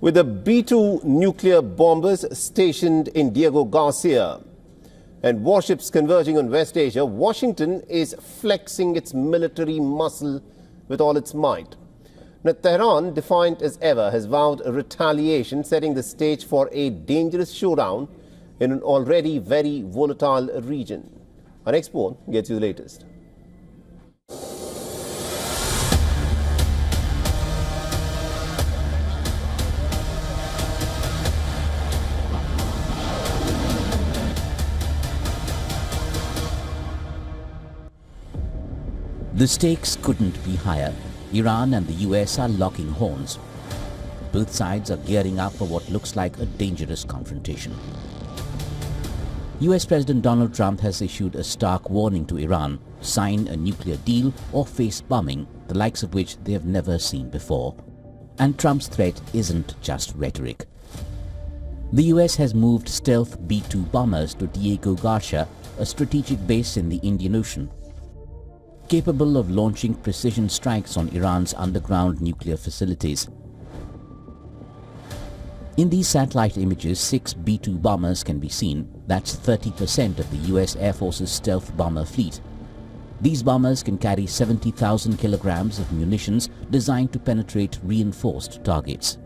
with the B-2 nuclear bombers stationed in Diego Garcia and warships converging on West Asia, Washington is flexing its military muscle with all its might. Now, Tehran, defiant as ever, has vowed retaliation, setting the stage for a dangerous showdown in an already very volatile region. Our next poll gets you the latest. The stakes couldn't be higher. Iran and the US are locking horns. Both sides are gearing up for what looks like a dangerous confrontation. US President Donald Trump has issued a stark warning to Iran: sign a nuclear deal or face bombing, the likes of which they have never seen before. And Trump's threat isn't just rhetoric. The US has moved stealth B-2 bombers to Diego Garcia, a strategic base in the Indian Ocean, capable of launching precision strikes on Iran's underground nuclear facilities. In these satellite images, 6 B-2 bombers can be seen. That's 30% of the US Air Force's stealth bomber fleet. These bombers can carry 70,000 kilograms of munitions designed to penetrate reinforced targets.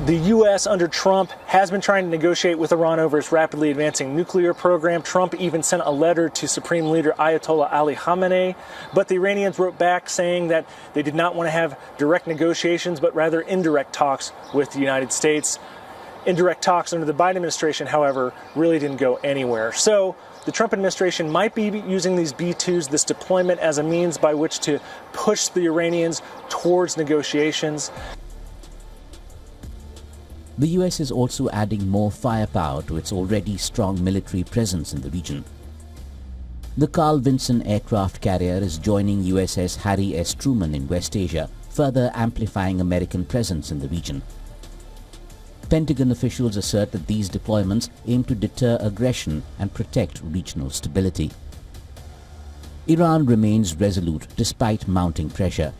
The U.S. under Trump has been trying to negotiate with Iran over its rapidly advancing nuclear program. Trump even sent a letter to Supreme Leader Ayatollah Ali Khamenei, but the Iranians wrote back saying that they did not want to have direct negotiations, but rather indirect talks with the United States. Indirect talks under the Biden administration, however, really didn't go anywhere. So the Trump administration might be using these B-2s, this deployment, as a means by which to push the Iranians towards negotiations. The US is also adding more firepower to its already strong military presence in the region. The Carl Vinson aircraft carrier is joining USS Harry S. Truman in West Asia, further amplifying American presence in the region. Pentagon officials assert that these deployments aim to deter aggression and protect regional stability. Iran remains resolute despite mounting pressure.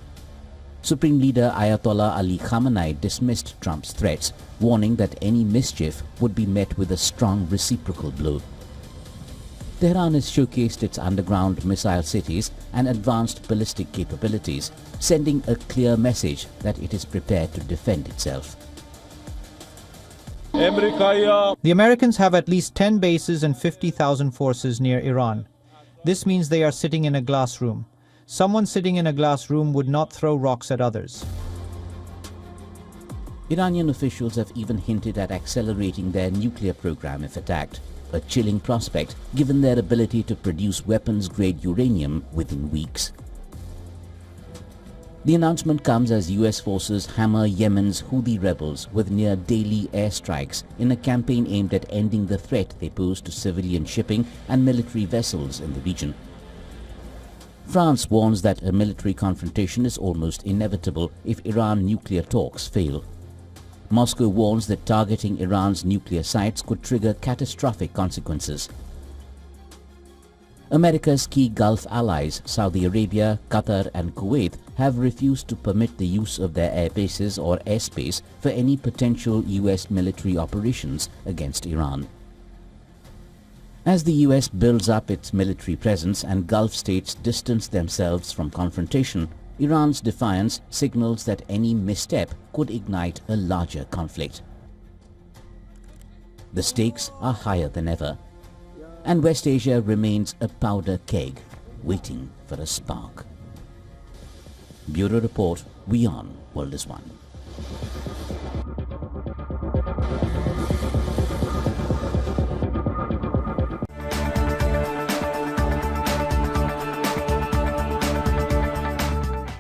Supreme Leader Ayatollah Ali Khamenei dismissed Trump's threats, warning that any mischief would be met with a strong reciprocal blow. Tehran has showcased its underground missile cities and advanced ballistic capabilities, sending a clear message that it is prepared to defend itself. The Americans have at least 10 bases and 50,000 forces near Iran. This means they are sitting in a glass room. Someone sitting in a glass room would not throw rocks at others. Iranian officials have even hinted at accelerating their nuclear program if attacked, a chilling prospect given their ability to produce weapons-grade uranium within weeks. The announcement comes as US forces hammer Yemen's Houthi rebels with near-daily airstrikes in a campaign aimed at ending the threat they pose to civilian shipping and military vessels in the region. France warns that a military confrontation is almost inevitable if Iran nuclear talks fail. Moscow warns that targeting Iran's nuclear sites could trigger catastrophic consequences. America's key Gulf allies, Saudi Arabia, Qatar and Kuwait, have refused to permit the use of their air bases or airspace for any potential US military operations against Iran. As the US builds up its military presence and Gulf states distance themselves from confrontation, Iran's defiance signals that any misstep could ignite a larger conflict. The stakes are higher than ever, and West Asia remains a powder keg waiting for a spark. Bureau Report, WION World is One.